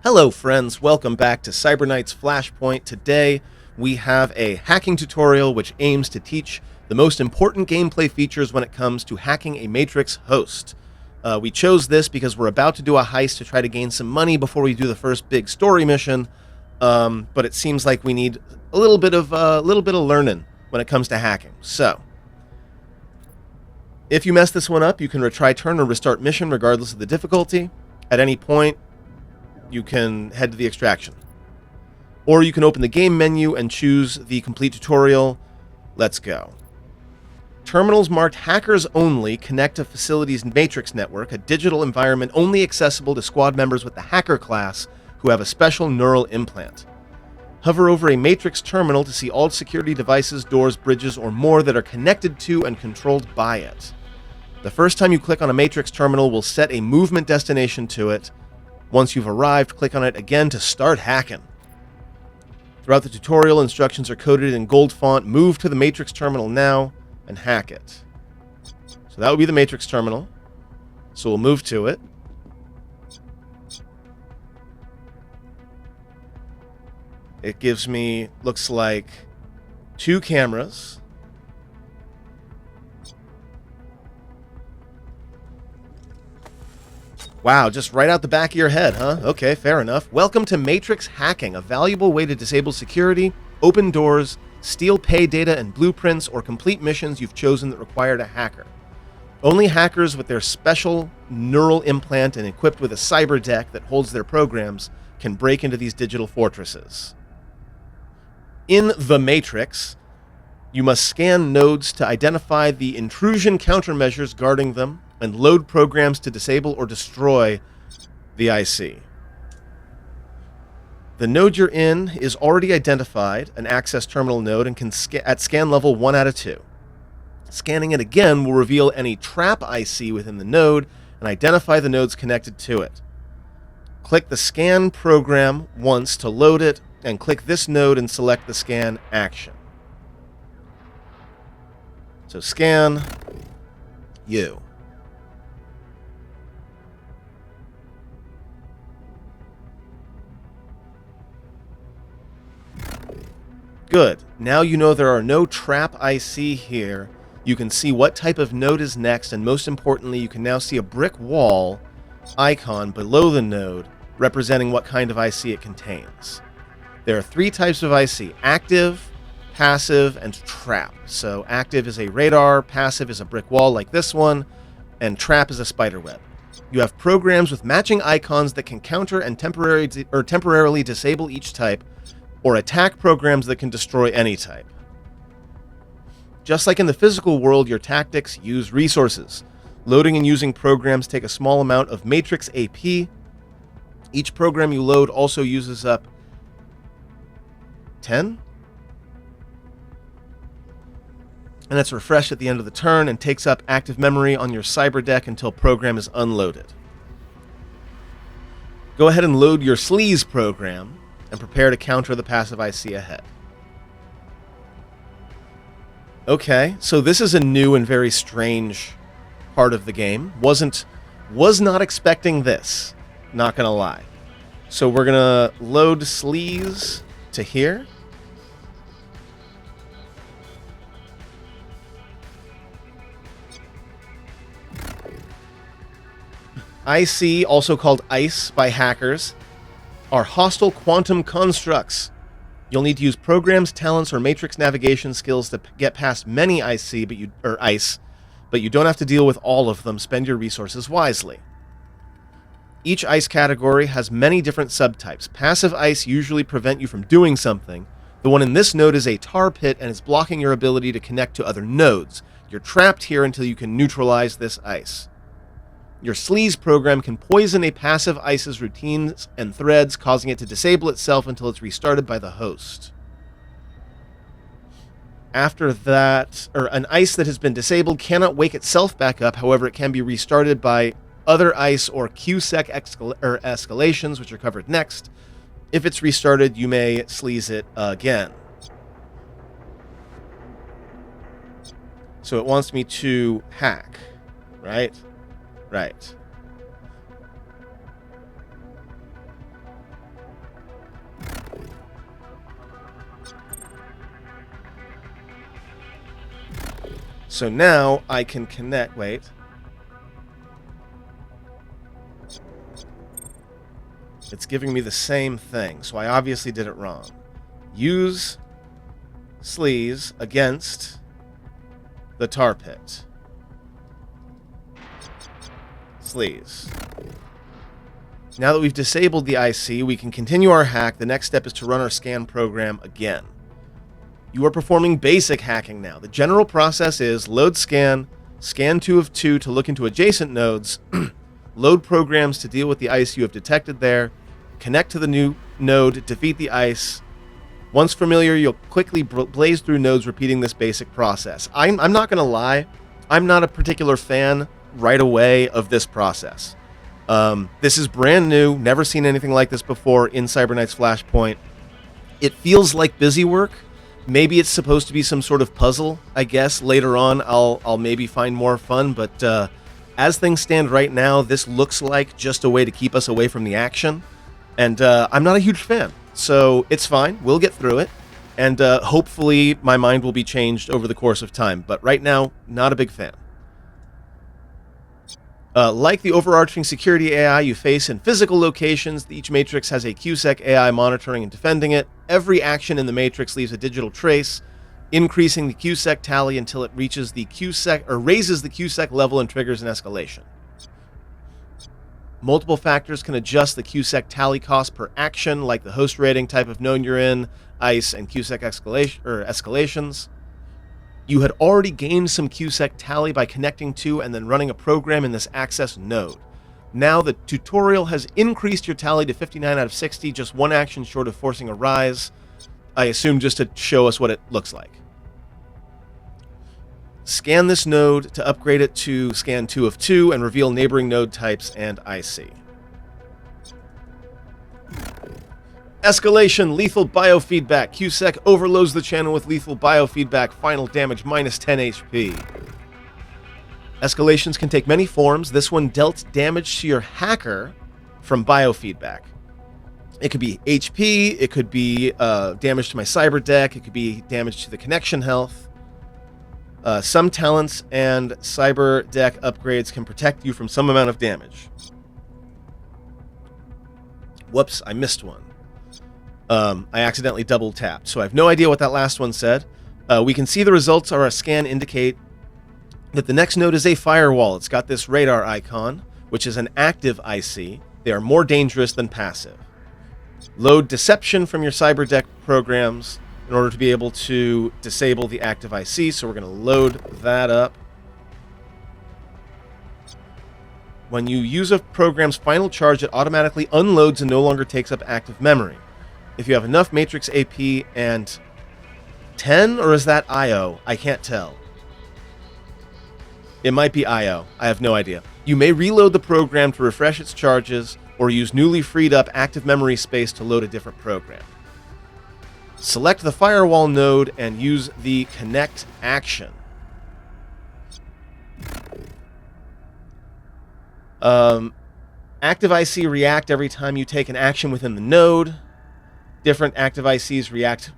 Hello friends, welcome back to Cybernight's Flashpoint. Today we have a hacking tutorial which aims to teach the most important gameplay features when it comes to hacking a Matrix host. We chose this because we're about to do a heist to try to gain some money before we do the first big story mission, but it seems like we need a little bit of learning when it comes to hacking. So, if you mess this one up, you can retry turn or restart mission regardless of the difficulty. At any point, you can head to the extraction. Or you can open the game menu and choose the complete tutorial. Let's go. Terminals marked hackers only connect to facilities Matrix network, a digital environment only accessible to squad members with the hacker class who have a special neural implant. Hover over a Matrix terminal to see all security devices, doors, bridges, or more that are connected to and controlled by it. The first time you click on a Matrix terminal will set a movement destination to it. Once you've arrived, click on it again to start hacking. Throughout the tutorial, instructions are coded in gold font. Move to the Matrix terminal now and hack it. So that would be the Matrix terminal. So we'll move to it. It gives me, looks like, 2 cameras. Wow, just right out the back of your head, huh? Okay, fair enough. Welcome to Matrix Hacking, a valuable way to disable security, open doors, steal pay data and blueprints, or complete missions you've chosen that require a hacker. Only hackers with their special neural implant and equipped with a cyber deck that holds their programs can break into these digital fortresses. In the Matrix, you must scan nodes to identify the intrusion countermeasures guarding them and load programs to disable or destroy the IC. The node you're in is already identified, an access terminal node, and can at scan level 1 out of 2. Scanning it again will reveal any trap IC within the node and identify the nodes connected to it. Click the scan program once to load it, and click this node and select the scan action. So scan you. Good. Now you know there are no trap IC here. You can see what type of node is next, and most importantly, you can now see a brick wall icon below the node representing what kind of IC it contains. There are 3 types of IC: active, passive, and trap. So active is a radar, passive is a brick wall like this one, and trap is a spider web. You have programs with matching icons that can counter and temporarily disable each type, or attack programs that can destroy any type. Just like in the physical world, your tactics use resources. Loading and using programs take a small amount of Matrix AP. Each program you load also uses up 10? And that's refreshed at the end of the turn and takes up active memory on your cyber deck until program is unloaded. Go ahead and load your sleaze program and prepare to counter the passive IC ahead. Okay, so this is a new and very strange part of the game. Was not expecting this, not gonna lie. So we're gonna load sleaze to here. IC, also called ICE by hackers, are hostile quantum constructs. You'll need to use programs, talents, or matrix navigation skills to get past many IC, ICE, but you don't have to deal with all of them. Spend your resources wisely. Each ICE category has many different subtypes. Passive ICE usually prevent you from doing something. The one in this node is a tar pit and is blocking your ability to connect to other nodes. You're trapped here until you can neutralize this ICE. Your sleaze program can poison a passive ICE's routines and threads, causing it to disable itself until it's restarted by the host. After that, an ICE that has been disabled cannot wake itself back up. However, it can be restarted by other ICE or QSEC escalations, which are covered next. If it's restarted, you may sleaze it again. So it wants me to hack, right? Right. So now I can connect... Wait. It's giving me the same thing, so I obviously did it wrong. Use sleaze against the tar pit. Sleaze. Now that we've disabled the IC, we can continue our hack. The next step is to run our scan program again. You are performing basic hacking now. The general process is load scan, scan 2 of 2 to look into adjacent nodes, load programs to deal with the ice you have detected there, connect to the new node, defeat the ice. Once familiar, you'll quickly blaze through nodes repeating this basic process. I'm not going to lie, I'm not a particular fan right away of this process. This is brand new, never seen anything like this before in Cybernight's Flashpoint. It feels like busy work. Maybe it's supposed to be some sort of puzzle, I guess. Later on, I'll maybe find more fun, but as things stand right now, this looks like just a way to keep us away from the action, and I'm not a huge fan, so it's fine. We'll get through it, and hopefully my mind will be changed over the course of time, but right now, not a big fan. Like the overarching security AI you face in physical locations, each matrix has a QSEC AI monitoring and defending it. Every action in the matrix leaves a digital trace, increasing the QSEC tally until it reaches the QSEC or raises the QSEC level and triggers an escalation. Multiple factors can adjust the QSEC tally cost per action, like the host rating, type of node you're in, ICE, and QSEC escalations. You had already gained some QSEC tally by connecting to and then running a program in this access node. Now the tutorial has increased your tally to 59 out of 60, just one action short of forcing a rise. I assume just to show us what it looks like. Scan this node to upgrade it to scan 2 of 2 and reveal neighboring node types and IC. Escalation, lethal biofeedback. QSEC overloads the channel with lethal biofeedback. Final damage minus 10 HP. Escalations can take many forms. This one dealt damage to your hacker from biofeedback. It could be HP, it could be damage to my cyber deck, it could be damage to the connection health. Some talents and cyber deck upgrades can protect you from some amount of damage. Whoops, I missed one. I accidentally double tapped, so I have no idea what that last one said. We can see the results of our scan indicate that the next node is a firewall. It's got this radar icon, which is an active IC. They are more dangerous than passive. Load deception from your cyber deck programs in order to be able to disable the active IC, so we're going to load that up. When you use a program's final charge, it automatically unloads and no longer takes up active memory. If you have enough Matrix AP and 10, or is that IO? I can't tell. It might be IO. I have no idea. You may reload the program to refresh its charges, or use newly freed up active memory space to load a different program. Select the firewall node and use the connect action. Active IC react every time you take an action within the node. Different active ICs react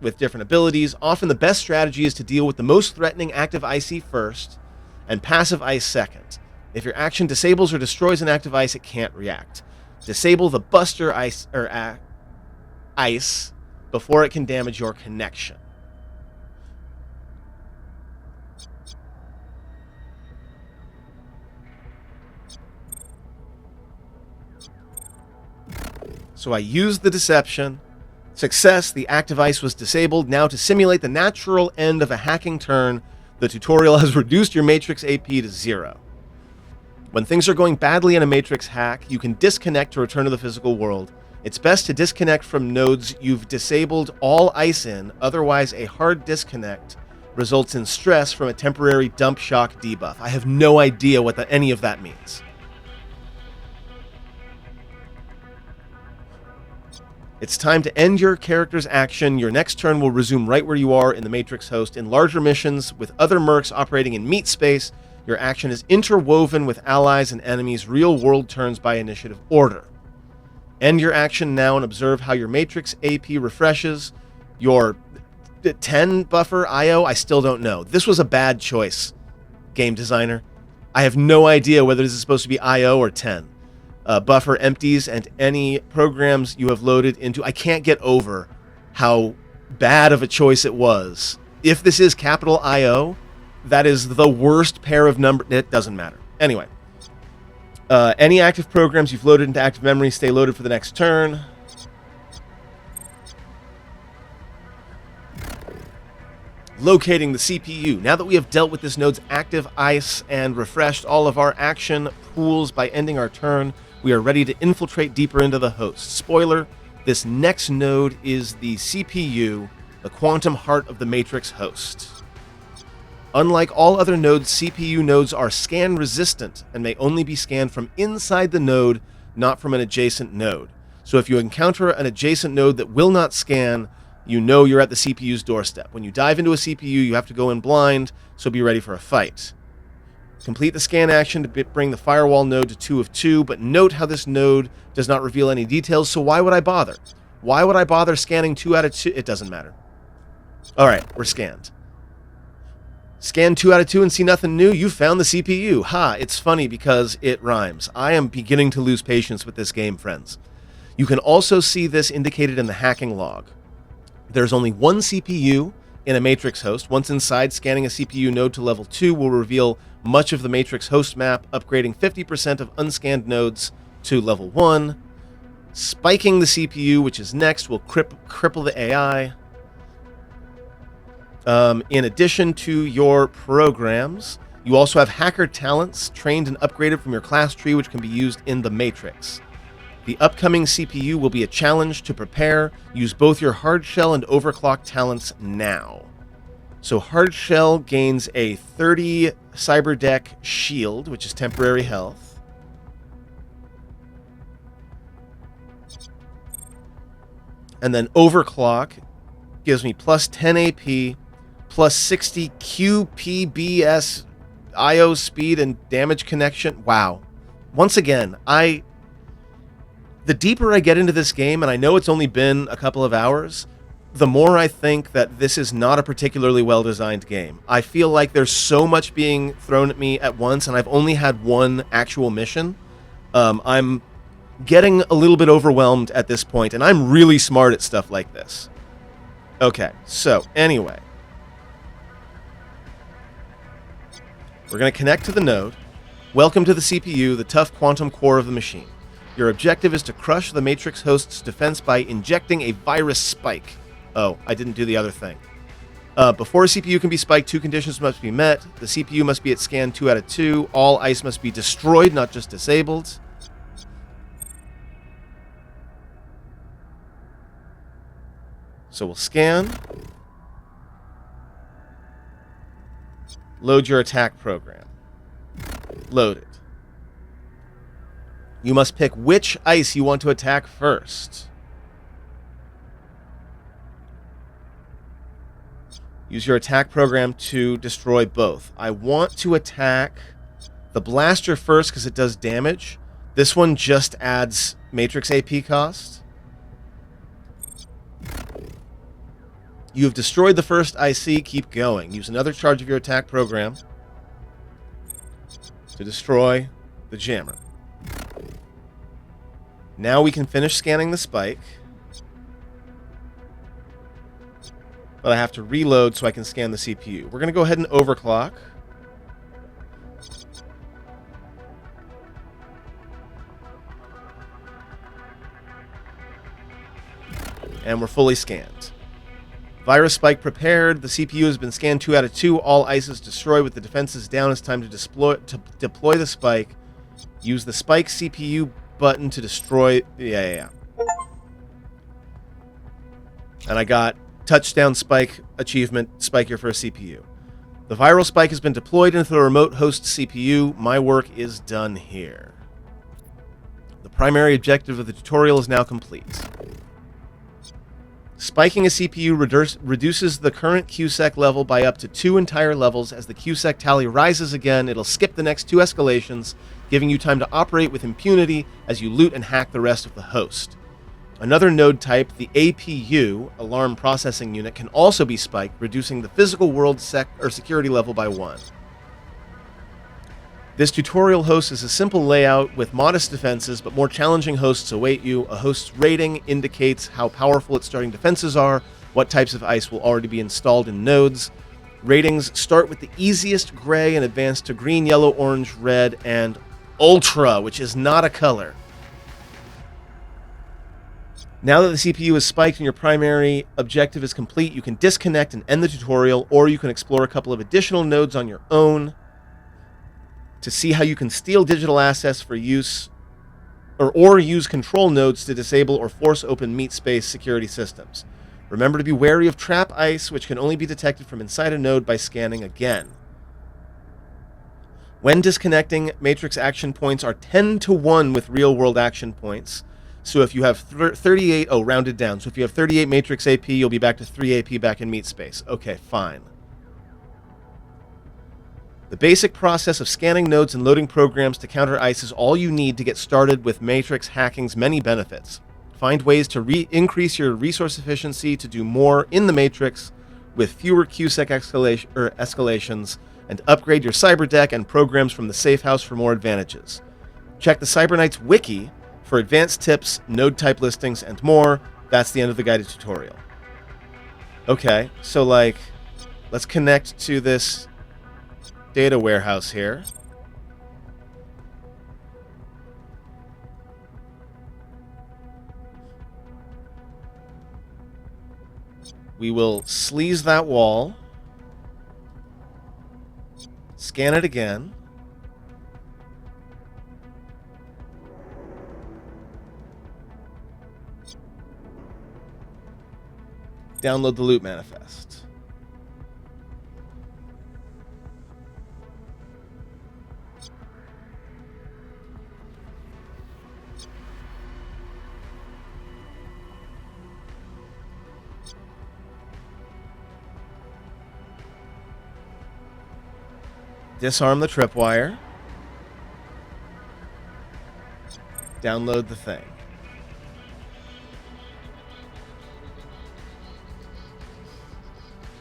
with different abilities. Often the best strategy is to deal with the most threatening active IC first and passive ICE second. If your action disables or destroys an active ICE, it can't react. Disable the buster ICE before it can damage your connection. So I used the deception. Success, the active ICE was disabled. Now to simulate the natural end of a hacking turn, the tutorial has reduced your Matrix AP to 0. When things are going badly in a Matrix hack, you can disconnect to return to the physical world. It's best to disconnect from nodes you've disabled all ICE in, otherwise a hard disconnect results in stress from a temporary dump shock debuff. I have no idea what any of that means. It's time to end your character's action. Your next turn will resume right where you are in the Matrix host. In larger missions with other mercs operating in meat space, your action is interwoven with allies and enemies' real-world turns by initiative order. End your action now and observe how your Matrix AP refreshes. Your 10 buffer IO, I still don't know. This was a bad choice, game designer. I have no idea whether this is supposed to be IO or 10. Buffer empties and any programs you have loaded into... I can't get over how bad of a choice it was. If this is capital IO, that is the worst pair of numbers. It doesn't matter. Anyway. Any active programs you've loaded into active memory stay loaded for the next turn. Locating the CPU. Now that we have dealt with this node's active ICE and refreshed all of our action pools by ending our turn, we are ready to infiltrate deeper into the host. Spoiler, this next node is the CPU, the quantum heart of the Matrix host. Unlike all other nodes, CPU nodes are scan resistant and may only be scanned from inside the node, not from an adjacent node. So if you encounter an adjacent node that will not scan, you know you're at the CPU's doorstep. When you dive into a CPU, you have to go in blind, so be ready for a fight. Complete the scan action to bring the firewall node to 2 of 2, but note how this node does not reveal any details, so why would I bother? Why would I bother scanning 2 out of 2? It doesn't matter. Alright, we're scanned. Scan 2 out of 2 and see nothing new? You found the CPU. Ha, it's funny because it rhymes. I am beginning to lose patience with this game, friends. You can also see this indicated in the hacking log. There's only one CPU in a Matrix host. Once inside, scanning a CPU node to level 2 will reveal much of the Matrix host map, upgrading 50% of unscanned nodes to level 1. Spiking the CPU, which is next, will cripple the AI. In addition to your programs, you also have hacker talents trained and upgraded from your class tree, which can be used in the Matrix. The upcoming CPU will be a challenge to prepare. Use both your hard shell and overclock talents now. So hard shell gains a 30 cyberdeck shield, which is temporary health. And then overclock gives me plus 10 AP, plus 60 QPBS IO speed and damage connection. Wow. Once again, the deeper I get into this game, and I know it's only been a couple of hours, the more I think that this is not a particularly well-designed game. I feel like there's so much being thrown at me at once, and I've only had one actual mission. I'm getting a little bit overwhelmed at this point, and I'm really smart at stuff like this. Okay, so anyway. We're going to connect to the node. Welcome to the CPU, the tough quantum core of the machine. Your objective is to crush the Matrix host's defense by injecting a virus spike. Oh, I didn't do the other thing. Before a CPU can be spiked, 2 conditions must be met. The CPU must be at scan 2 out of 2. All ICE must be destroyed, not just disabled. So we'll scan. Load your attack program. Load it. You must pick which ICE you want to attack first. Use your attack program to destroy both. I want to attack the blaster first because it does damage. This one just adds Matrix AP cost. You have destroyed the first IC. Keep going. Use another charge of your attack program to destroy the jammer. Now we can finish scanning the spike. But I have to reload so I can scan the CPU. We're going to go ahead and overclock. And we're fully scanned. Virus spike prepared. The CPU has been scanned 2 out of 2. All ICEs destroyed with the defenses down. It's time to deploy the spike. Use the spike CPU button to destroy... Yeah. And I got touchdown spike achievement. Spike your first CPU. The viral spike has been deployed into the remote host CPU. My work is done here. The primary objective of the tutorial is now complete. Spiking a CPU reduces the current QSEC level by up to 2 entire levels. As the QSEC tally rises again, it'll skip the next 2 escalations, giving you time to operate with impunity as you loot and hack the rest of the host. Another node type, the APU, Alarm Processing Unit, can also be spiked, reducing the physical world security level by 1. This tutorial host is a simple layout with modest defenses, but more challenging hosts await you. A host's rating indicates how powerful its starting defenses are, what types of ice will already be installed in nodes. Ratings start with the easiest gray and advance to green, yellow, orange, red, and ultra, which is not a color. Now that the CPU is spiked and your primary objective is complete, you can disconnect and end the tutorial, or you can explore a couple of additional nodes on your own to see how you can steal digital assets for use, or use control nodes to disable or force open meat space security systems. Remember to be wary of trap ice, which can only be detected from inside a node by scanning again. When disconnecting, matrix action points are 10 to 1 with real-world action points. So if you have 38, rounded down. So if you have 38 matrix AP, you'll be back to 3 AP back in meat space. Okay, fine. The basic process of scanning nodes and loading programs to counter ice is all you need to get started with matrix hacking's many benefits. Find ways to increase your resource efficiency to do more in the matrix with fewer QSEC escalations, and upgrade your cyber deck and programs from the safe house for more advantages. Check the Cyberknights wiki for advanced tips, node type listings, and more. That's the end of the guided tutorial. Okay, so let's connect to this data warehouse here. We will sleaze that wall. Scan it again. Download the loot manifest. Disarm the tripwire. Download the thing.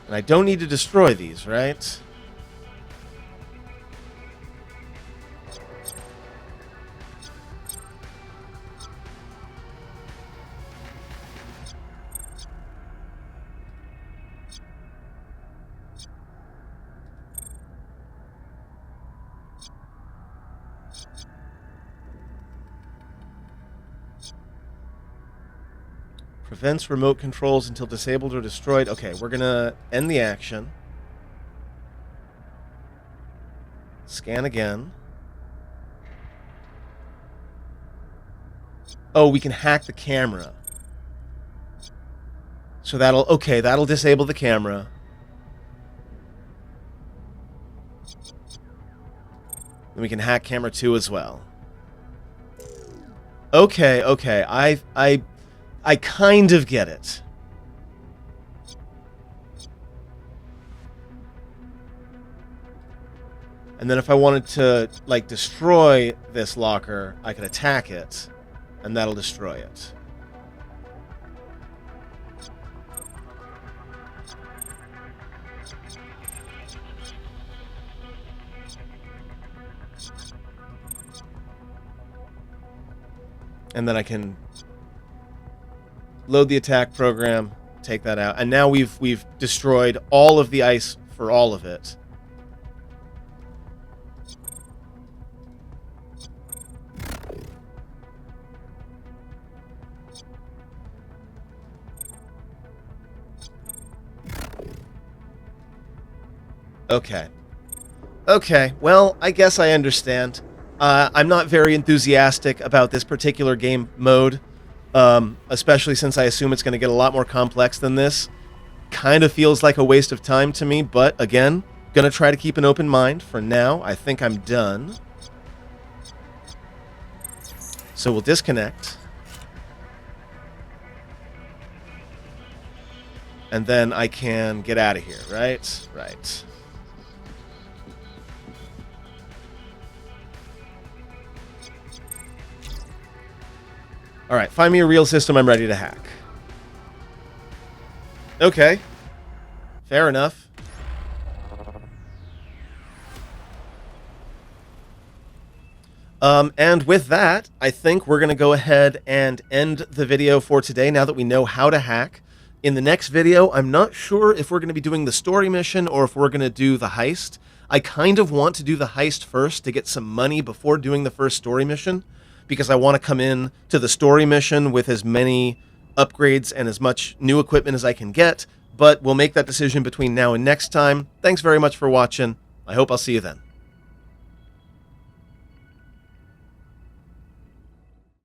And I don't need to destroy these, right? Prevents remote controls until disabled or destroyed. Okay, we're going to end the action. Scan again. Oh, we can hack the camera. So that'll disable the camera. Then we can hack camera 2 as well. Okay. I kind of get it. And then if I wanted to, destroy this locker, I could attack it, and that'll destroy it. And then I can load the attack program, take that out, and now we've destroyed all of the ice for all of it. Okay, well, I guess I understand. I'm not very enthusiastic about this particular game mode. Especially since I assume it's going to get a lot more complex than this. Kind of feels like a waste of time to me, but again, gonna try to keep an open mind. For now, I think I'm done. So we'll disconnect. And then I can get out of here, right? Right. All right, find me a real system I'm ready to hack. Okay. Fair enough. And with that, I think we're going to go ahead and end the video for today now that we know how to hack. In the next video, I'm not sure if we're going to be doing the story mission or if we're going to do the heist. I kind of want to do the heist first to get some money before doing the first story mission, because I want to come in to the story mission with as many upgrades and as much new equipment as I can get, but we'll make that decision between now and next time. Thanks very much for watching. I hope I'll see you then.